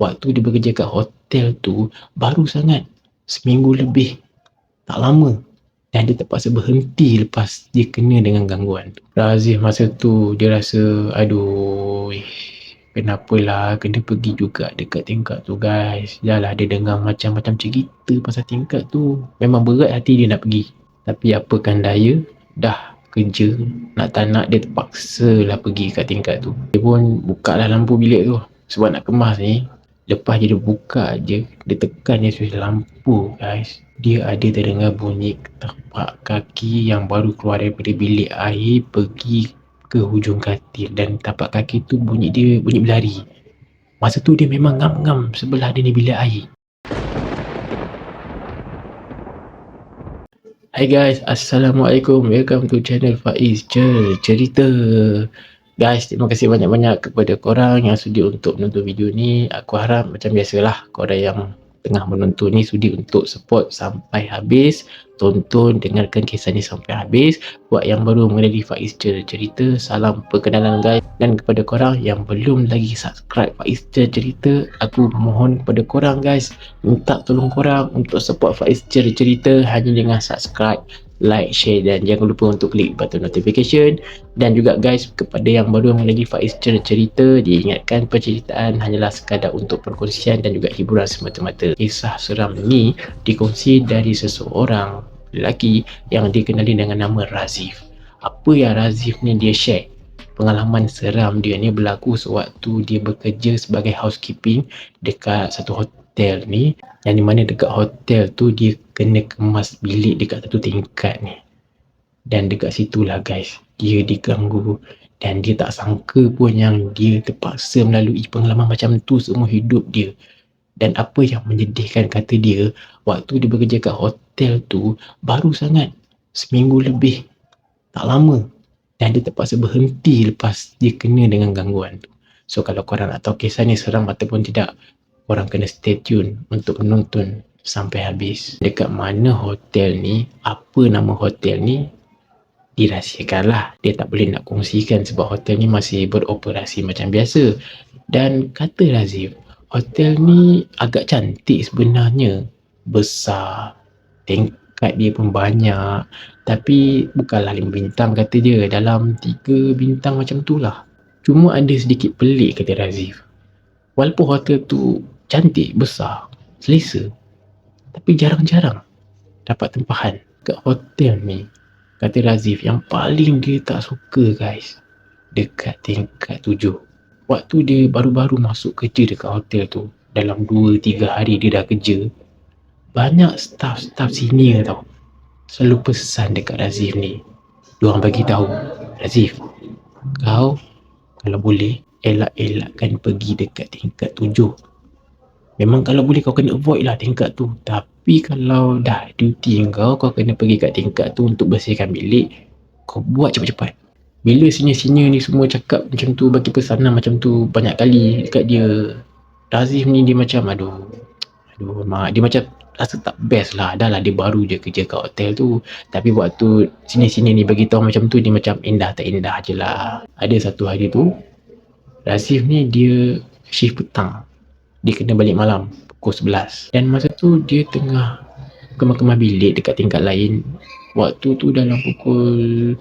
waktu dia bekerja kat hotel tu baru sangat, seminggu lebih, tak lama. Dan dia terpaksa berhenti lepas dia kena dengan gangguan tu. Razif masa tu dia rasa, aduh, kenapalah kena pergi juga dekat tingkat tu guys. Dah lah dia dengar macam-macam cerita pasal tingkat tu. Memang berat hati dia nak pergi. Tapi apakan daya, dah kerja, nak tak nak dia terpaksa lah pergi kat tingkat tu. Dia pun buka lah lampu bilik tu. Sebab nak kemas ni, lepas dia buka je, dia tekan je switch lampu guys, dia ada terdengar bunyi tapak kaki yang baru keluar daripada bilik air pergi ke hujung katil. Dan tapak kaki tu bunyi berlari. Masa tu dia memang ngam-ngam sebelah dia ni bilik air. Hai guys, Assalamualaikum. Welcome to channel Faiz Cerita. Guys, terima kasih banyak-banyak kepada korang yang sudi untuk menonton video ni. Aku harap macam biasalah, korang yang tengah menonton ni sudi untuk support sampai habis. Tonton, dengarkan kisah ni sampai habis. Buat yang baru mengenali Faiz Cerita, salam perkenalan guys. Dan kepada korang yang belum lagi subscribe Faiz Cerita, aku mohon kepada korang guys, minta tolong korang untuk support Faiz Cerita hanya dengan subscribe, like, share dan jangan lupa untuk klik button notification. Dan juga guys, kepada yang baru mengenali Faiz Cerita, diingatkan penceritaan hanyalah sekadar untuk perkongsian dan juga hiburan semata-mata. Kisah seram ni dikongsi dari seseorang lelaki yang dikenali dengan nama Razif. Apa yang Razif ni dia share, pengalaman seram dia ni berlaku sewaktu dia bekerja sebagai housekeeping dekat satu hotel ni, yang di mana dekat hotel tu dia kena kemas bilik dekat satu tingkat ni. Dan dekat situlah guys, dia diganggu dan dia tak sangka pun yang dia terpaksa melalui pengalaman macam tu seumur hidup dia. Dan apa yang menyedihkan, kata dia, waktu dia bekerja kat hotel tu baru sangat, seminggu lebih, tak lama. Dan dia terpaksa berhenti lepas dia kena dengan gangguan tu. So kalau korang nak tahu kisah ni seram ataupun tidak, korang kena stay tune untuk menonton sampai habis. Dekat mana hotel ni, apa nama hotel ni, dirahsiakan lah. Dia tak boleh nak kongsikan sebab hotel ni masih beroperasi macam biasa. Dan kata Razif, hotel ni agak cantik sebenarnya, besar, tingkat dia pun banyak, tapi bukanlah 5 bintang kata dia, dalam 3 bintang macam tu lah. Cuma ada sedikit pelik, kata Razif. Walaupun hotel tu cantik, besar, selesa, tapi jarang-jarang dapat tempahan. Kat hotel ni, kata Razif, yang paling dia tak suka guys, dekat tingkat 7. Waktu dia baru-baru masuk kerja dekat hotel tu, dalam 2-3 hari dia dah kerja, banyak staff-staff senior tau selalu pesan dekat Razif ni. Diorang bagi tahu, Razif, kau kalau boleh elak-elakkan pergi dekat tingkat 7. Memang kalau boleh kau kena avoid lah tingkat tu, tapi kalau dah duty kau kena pergi kat tingkat tu untuk bersihkan bilik, kau buat cepat-cepat. Bila senior-senior ni semua cakap macam tu, bagi pesanan macam tu banyak kali dekat dia, Razif ni dia macam mak, dia macam rasa tak best lah. Dah lah dia baru je kerja kat hotel tu, tapi waktu senior-senior ni bagi tahu macam tu, dia macam indah tak indah je lah. Ada satu hari tu, Razif ni dia shift petang, dia kena balik malam pukul 11. Dan masa tu dia tengah kemas-kemas bilik dekat tingkat lain. Waktu tu dalam pukul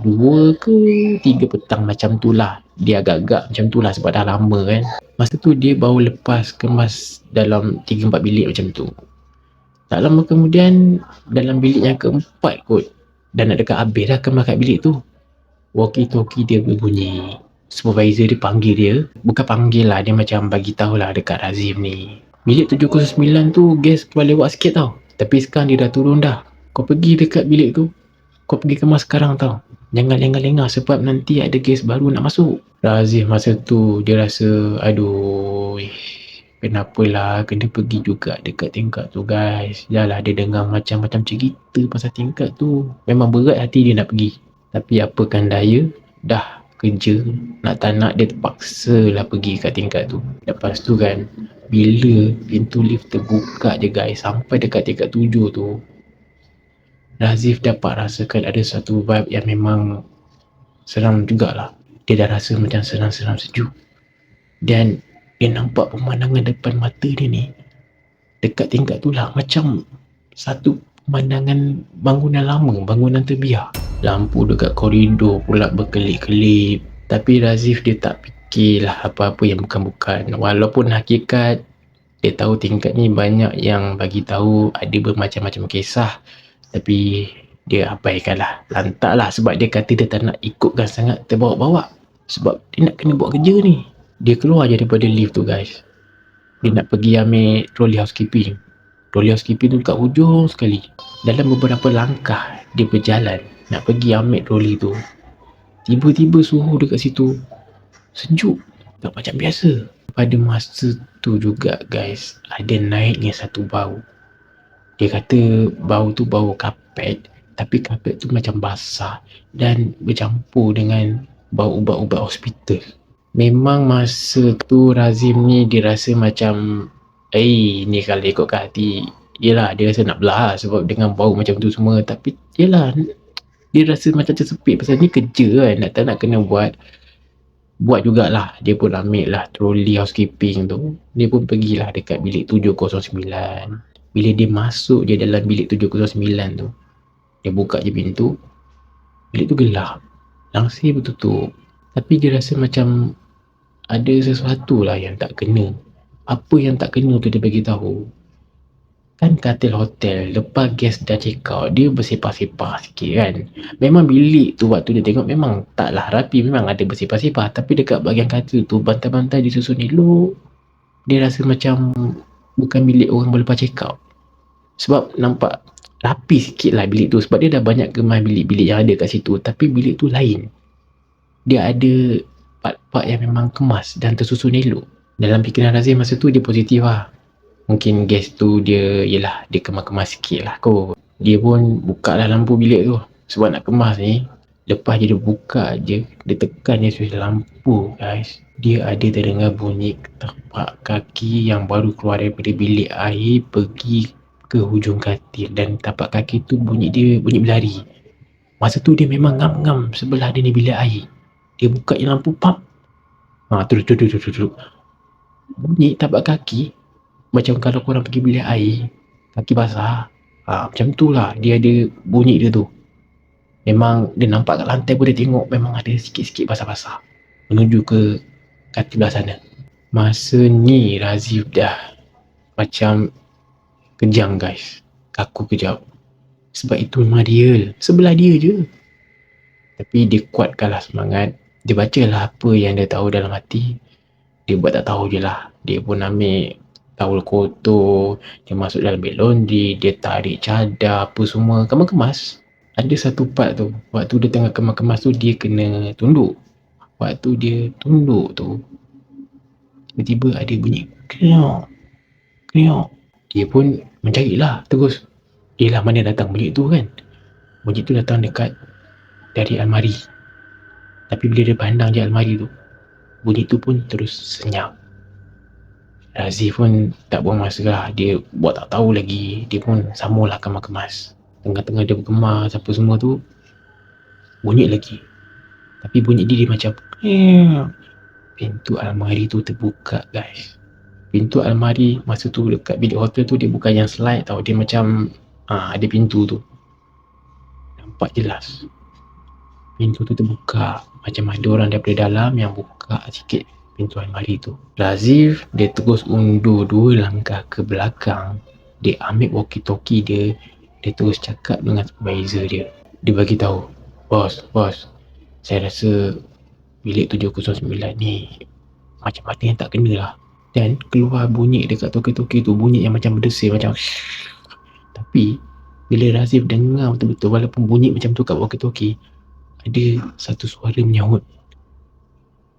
2 ke 3 petang macam tu lah. Dia agak-agak macam tu lah sebab dah lama kan. Masa tu dia baru lepas kemas dalam 3-4 bilik macam tu. Tak lama kemudian, dalam bilik yang keempat kot, dan nak dekat habis dah kemas kat bilik tu, walkie-talkie dia berbunyi. Supervisor dia panggil dia, bukan panggil lah, dia macam bagi tahulah dekat Razif ni, bilik 709 tu gas keluar lewat sikit tau, tapi sekarang dia dah turun dah. Kau pergi dekat bilik tu, kau pergi kemas sekarang tau, jangan lengah-lengah sebab nanti ada gas baru nak masuk. Razif masa tu dia rasa, aduh, kenapalah kena pergi juga dekat tingkat tu guys. Dah lah dia dengar macam-macam cerita pasal tingkat tu, memang berat hati dia nak pergi. Tapi apakan daya, dah kerja, nak tak nak dia terpaksa lah pergi kat tingkat tu. Lepas tu kan, bila pintu lift terbuka je guys, sampai dekat tingkat 7 tu, Razif dapat rasakan ada satu vibe yang memang seram jugalah. Dia dah rasa macam seram-seram sejuk. Dan Dia nampak pemandangan depan mata dia ni, dekat tingkat tu lah, macam satu pemandangan bangunan lama, bangunan terbiar. Lampu dekat koridor pula berkelip-kelip. Tapi Razif dia tak fikirlah apa-apa yang bukan-bukan. Walaupun hakikat dia tahu tingkat ni banyak yang bagi tahu ada bermacam-macam kisah, tapi dia abaikanlah, lantaklah, sebab dia kata dia tak nak ikutkan sangat terbawa-bawa, sebab dia nak kena buat kerja ni. Dia keluar je daripada lift tu guys. Dia nak pergi ambil troli housekeeping. Troli housekeeping tu kat hujung sekali. Dalam beberapa langkah dia berjalan nak pergi ambil troli tu, tiba-tiba suhu dekat situ sejuk, tak macam biasa. Pada masa tu juga guys, ada naiknya satu bau. Dia kata bau tu bau kapet, tapi kapet tu macam basah dan bercampur dengan bau ubat-ubat hospital. Memang masa tu Razim ni dia rasa macam ni kalau ikutkan hati, yelah dia rasa nak belah lah, sebab dengan bau macam tu semua. Tapi yelah, dia rasa macam tersepit pasal ni kerja kan, nak kena buat jugalah. Dia pun ambil lah troli housekeeping tu, dia pun pergilah dekat bilik 709. Bila dia masuk je dalam bilik 709 tu, dia buka je pintu, bilik tu gelap, langsir bertutup. Tapi dia rasa macam ada sesuatu lah yang tak kena. Apa yang tak kena tu dia bagi tahu. Kan katil hotel, lepas guest dah check out, dia bersepah-sepah sikit kan. Memang bilik tu waktu dia tengok memang taklah rapi, memang ada bersepah-sepah. Tapi dekat bahagian katil tu, bantal-bantal disusun elok. Dia rasa macam bukan bilik orang baru lepas check out. Sebab nampak rapi sikit lah bilik tu, sebab dia dah banyak kemas bilik-bilik yang ada kat situ. Tapi bilik tu lain. Dia ada part-part yang memang kemas dan tersusun elok. Dalam fikiran Razim masa tu dia positif lah. Mungkin guest tu dia, yelah, dia kemas-kemas sikit lah kot. Dia pun buka lah lampu bilik tu, sebab nak kemas ni. Lepas je dia buka je, dia tekan je switch lampu guys, dia ada terdengar bunyi tapak kaki yang baru keluar daripada bilik air pergi ke hujung katil. Dan tapak kaki tu bunyi berlari. Masa tu dia memang ngam-ngam sebelah dia ni bilik air. Dia buka je lampu, pap, terus bunyi tapak kaki macam kalau korang pergi bilik air, kaki basah, macam tu lah dia ada bunyi dia tu. Memang dia nampak kat lantai pun dia tengok memang ada sikit-sikit basah-basah menuju ke katil belah sana. Masa ni Razif dah macam kejang guys, kaku kejap, sebab itu memang real, sebelah dia je. Tapi dia kuatkanlah semangat. Dia bacalah apa yang dia tahu dalam hati. Dia buat tak tahu je lah. Dia pun ambil towel kotor, dia masuk dalam beg laundry, dia tarik cadar apa semua, kemas-kemas. Ada satu part tu, waktu dia tengah kemas-kemas tu, dia kena tunduk. Waktu dia tunduk tu, tiba-tiba ada bunyi kriok. Dia pun mencarilah terus. Yelah, mana datang bunyi tu kan. Bunyi tu datang dekat dari almari. Tapi bila dia pandang je almari tu, bunyi tu pun terus senyap. Razif pun tak buang masa lah, dia buat tak tahu lagi. Dia pun samalah kemas-kemas. Tengah-tengah dia berkemas apa semua tu, bunyi lagi. Tapi bunyi dia macam pintu almari tu terbuka guys. Pintu almari masa tu dekat bilik hotel tu, dia bukan yang slide tau. Dia macam ada pintu tu, nampak jelas. Pintu tu terbuka, macam ada orang daripada dalam yang buka sikit pintu almari tu. Razif dia terus undur 2 langkah ke belakang. Dia ambil walkie-talkie dia. Dia terus cakap dengan supervisor dia. Dia bagi tahu, Bos, saya rasa bilik 709 ni macam ada yang tak kena lah. Dan keluar bunyi dekat toki-toki tu, bunyi yang macam berdesir, macam Tapi bila Razif dengar betul-betul, walaupun bunyi macam tu kat walkie-talkie, ada satu suara menyahut.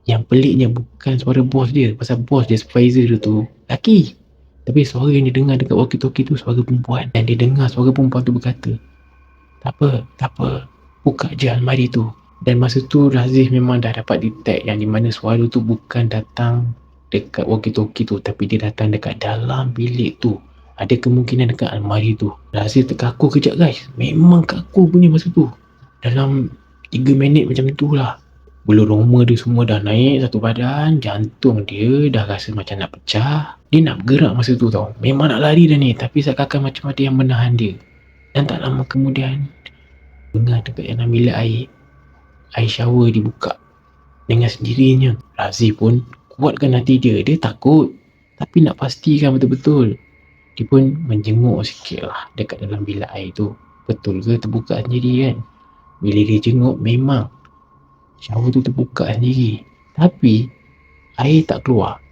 Yang peliknya bukan suara bos dia, pasal bos dia, supervisor dia tu lelaki. Tapi suara yang dia dengar dekat walkie-talkie tu suara perempuan. Dan dia dengar suara perempuan tu berkata, Tak apa, buka je almari tu. Dan masa tu Razif memang dah dapat detect yang di mana suara tu bukan datang dekat walkie-talkie tu, tapi dia datang dekat dalam bilik tu. Ada kemungkinan dekat almari tu. Razif terkaku kejap guys. Memang kaku punya masa tu. Dalam 3 minit macam tu lah. bulu roma dia semua dah naik satu badan, jantung dia dah rasa macam nak pecah. Dia nak bergerak masa tu tau, memang nak lari dah ni, tapi seakan macam ada yang menahan dia. Dan tak lama kemudian, dengar dekat dalam bilik air shower dibuka dengan sendirinya. Razif pun kuatkan hati dia takut, tapi nak pastikan betul-betul. Dia pun menjenguk sikit lah dekat dalam bilik air tu. Betul ke terbuka sendiri kan? Bila dia jenguk, memang shower tu terbuka sendiri, tapi air tak keluar.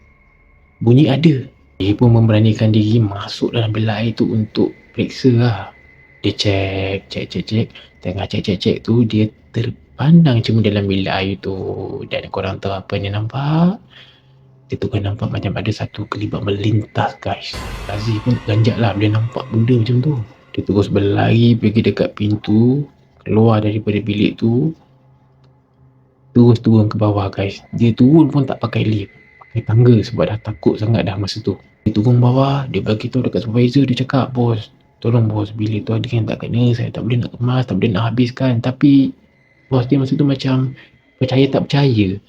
Bunyi ada. Dia pun memberanikan diri masuk dalam bilik air tu untuk periksa lah. Dia cek. Tengah cek tu, dia terpandang cuma dalam bilik air tu. Dan korang tahu apa yang dia nampak? Dia tu kan nampak macam ada satu kelibat melintas guys. Razif pun ganjak lah dia nampak benda macam tu. Dia terus berlari pergi dekat pintu, keluar daripada bilik tu, terus turun ke bawah guys. Dia turun pun tak pakai lift, pakai tangga sebab dah takut sangat dah masa tu. Dia turun bawah, dia bagi tahu dekat supervisor, dia cakap, "Bos, tolong bos, bilik tu ada yang tak kena, saya tak boleh nak kemas, tak boleh nak habiskan." Tapi bos dia masa tu macam percaya tak percaya.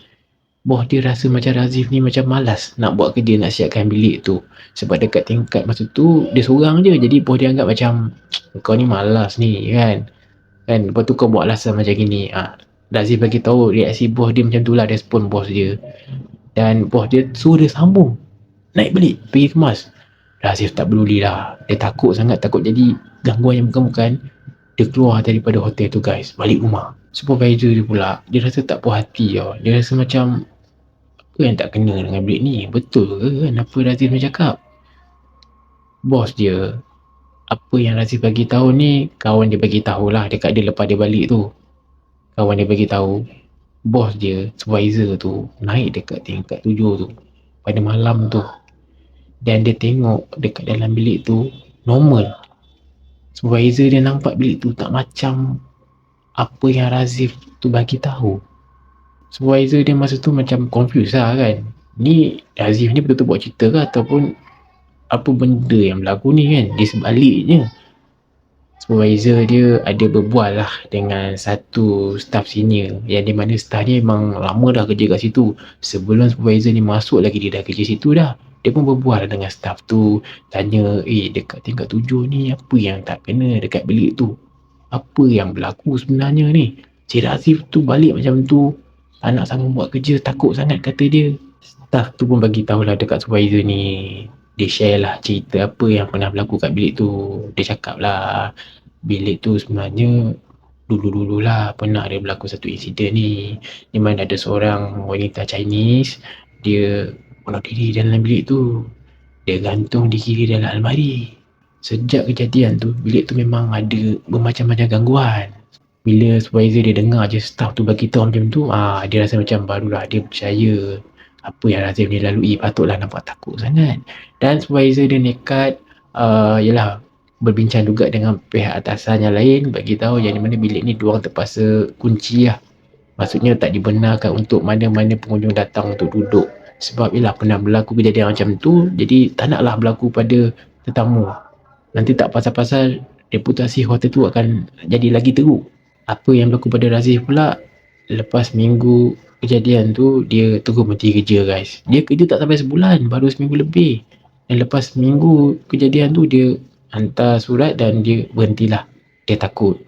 Bos dia rasa macam Razif ni macam malas nak buat kerja, nak siapkan bilik tu. Sebab dekat tingkat masa tu dia seorang je, jadi bos dia anggap macam kau ni malas ni kan. Lepas tu kau buat alasan macam gini. Razif bagi tahu reaksi bos dia macam tu lah, respon bos dia. Dan bos dia suruh dia sambung naik balik pergi kemas. Razif tak peduli lah, dia takut sangat, takut jadi gangguan yang bukan-bukan. Dia keluar daripada hotel tu guys, balik rumah. Supervisor dia pula, dia rasa tak puas hati tau. Dia rasa macam apa yang tak kena dengan bilik ni? Betul ke kan apa Razif ni cakap? Bos dia, apa yang Razif bagi tahu ni, kawan dia bagi tahulah dekat dia lepas dia balik tu. Kawan dia bagi tahu bos dia, supervisor tu, naik dekat tingkat 7 tu pada malam tu. Dan dia tengok dekat dalam bilik tu normal. Supervisor dia nampak bilik tu tak macam apa yang Razif tu bagi tahu. Supervisor dia masa tu macam confused lah kan. Ni Razif ni betul-betul buat cerita ke ataupun apa benda yang berlaku ni kan. Di sebaliknya, supervisor dia ada berbual lah dengan satu staff senior, yang di mana staff ni memang lama dah kerja kat situ. Sebelum supervisor ni masuk lagi dia dah kerja situ dah. Dia pun berbual dengan staff tu, tanya, dekat tingkat 7 ni apa yang tak kena dekat bilik tu? Apa yang berlaku sebenarnya ni? Si Razif tu balik macam tu, tak nak sanggup buat kerja, takut sangat kata dia. Staff tu pun bagi tahulah dekat supervisor ni. Dia share lah cerita apa yang pernah berlaku kat bilik tu. Dia cakap lah, bilik tu sebenarnya dulu-dulu lah pernah ada berlaku satu insiden ni, di mana ada seorang wanita Chinese, dia bunuh diri dalam bilik tu. Dia gantung diri dalam almari. Sejak kejadian tu, bilik tu memang ada bermacam-macam gangguan. Bila supervisor dia dengar je staff tu bagi tahu macam tu, dia rasa macam barulah dia percaya apa yang Razif ni lalui, patutlah nampak takut sangat. Dan supervisor dia nekat yalah berbincang juga dengan pihak atasan yang lain, bagi tahu yang di mana bilik ni diorang terpaksa kunci lah. Maksudnya tak dibenarkan untuk mana-mana pengunjung datang untuk duduk. Sebab ialah pernah berlaku kejadian macam tu, jadi tak naklah berlaku pada tetamu. Nanti tak pasal-pasal reputasi hotel tu akan jadi lagi teruk. Apa yang berlaku pada Razif pula, lepas minggu kejadian tu, dia terus berhenti kerja guys. Dia kerja tak sampai sebulan, baru seminggu lebih. Dan lepas minggu kejadian tu, dia hantar surat dan dia berhentilah. Dia takut.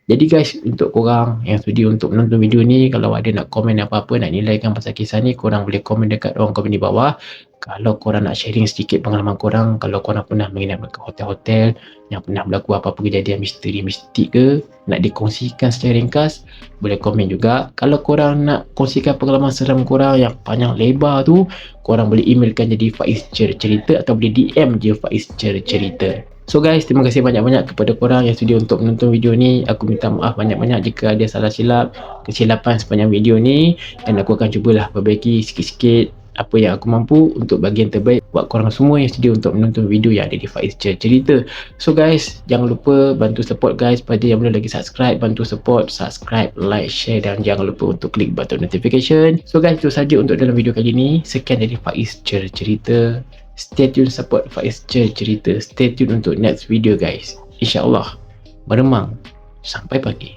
Jadi guys, untuk korang yang sudi untuk menonton video ni, kalau ada nak komen apa-apa, nak nilaikan pasal kisah ni, korang boleh komen dekat ruang komen di bawah. Kalau korang nak sharing sedikit pengalaman korang, kalau korang pernah menginap dekat hotel-hotel yang pernah berlaku apa-apa kejadian misteri mistik ke, nak dikongsikan secara ringkas, boleh komen juga. Kalau korang nak kongsikan pengalaman seram korang yang panjang lebar tu, korang boleh emailkan jadi Faiz Cerita atau boleh DM je Faiz Cerita. So guys, terima kasih banyak-banyak kepada korang yang sudi untuk menonton video ni. Aku minta maaf banyak-banyak jika ada salah silap, kesilapan sepanjang video ni, dan aku akan cubalah perbaiki sikit-sikit apa yang aku mampu untuk bagian terbaik buat korang semua yang sedia untuk menonton video yang ada di Faiz Cerita. So guys, jangan lupa bantu support guys. Pada yang belum lagi subscribe, bantu support, subscribe, like, share, dan jangan lupa untuk klik button notification. So guys, itu saja untuk dalam video kali ni. Sekian dari Faiz Cerita. Stay tune, support Faiz Cerita. Stay tune untuk next video guys. InsyaAllah. Beremang sampai pagi.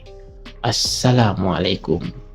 Assalamualaikum.